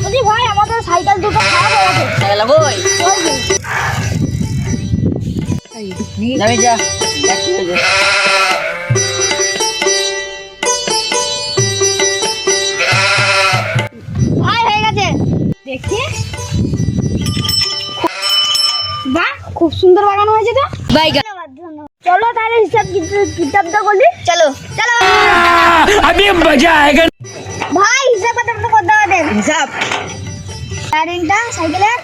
বলছি ভাই আমাদের সাইকেল দুটো খারাপ হয়ে গেছে। সাইকেল কই? যাবি যা। ভাই হয়ে গেছে। দেখি। বাহ খুব সুন্দর বাগানো হয়েছে তো। বাইগান। চলো তাহলে হিসাব কিতাবটা করি। চলো চলো। अभी मजा आएगा। ভাই হিসাব কিতাবটা করতে হবে। হিসাব। টায়ারিংটা সাইকেলের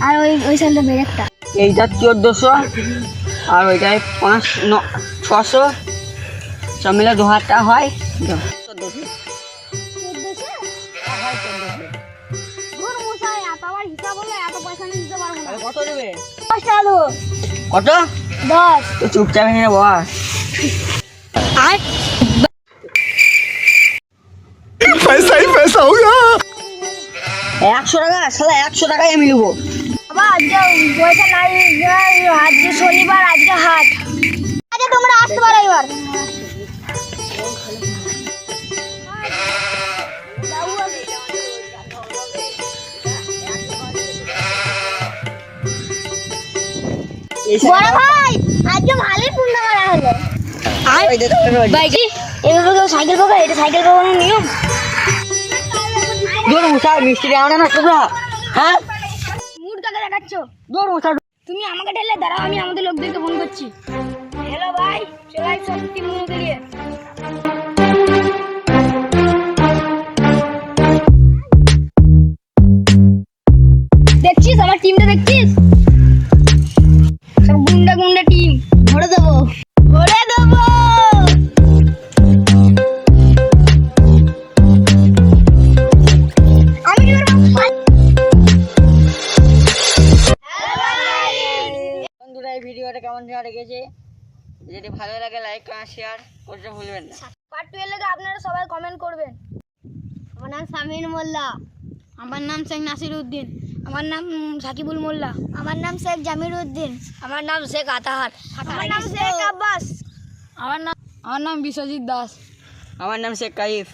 আর ওই সাইকেলটা ব্রেকটা। এইটা 1400 আর ওইটাই 600 সব মিলে 2000 টাকা হয়। 1400 ঘুর মশাই এত আবার হিসাব হলে এত পয়সা নিয়ে দিতে পারবো না। কত দেবে? 10 টাকা দেবো। কত? 10। তো চুপচাপ এখানে বস। আর पैसा ही पैसा होगा। 100 টাকা শালা 100 টাকাই আমি নেবো। বাবা আজকে পয়সা নাই, আজকে শনিবার, আজকে হাট। আচ্ছা তোমরা আসতে পারো এবার। বড় ভাই আজকে ভালোই পূর্ণ করা হলো। আর বাইকে এভাবে কেউ সাইকেল পাবে? এটা সাইকেল পাবানোর নিয়ম। দূর মুসা মিস্ত্রি আনা না তোমরা, হ্যাঁ মুড কাকে দেখাচ্ছ? দূর মুসা। তুমি আমাকে ঢেলে দাঁড়াও, আমি আমাদের লোকদেরকে ফোন করছি। হ্যালো ভাই, চলে আয় সত্যি মুখে নিয়ে। দেখছিস আমার টিমটা দেখছিস? সব গুন্ডা গুন্ডা টিম। ভরে দেবো, ভরে দেবো। আমি কি করবো? বন্ধুরা এই ভিডিওটা কেমন লেগেছে? যদি ভালো লাগে লাইক আর শেয়ার করতে ভুলবেন না। পার্ট 2 এর লাগে আপনারা সবাই কমেন্ট করবেন। আমার নাম সামিন মোল্লা। আমার নাম শেখ নাসির উদ্দিন। আমার নাম সাকিবুল মোল্লা। আমার নাম শেখ জামির উদ্দিন। আমার নাম শেখ আতাহার। আমার নাম শেখ আব্বাস। আমার নাম বিশ্বজিৎ দাস। আমার নাম শেখ কাইফ।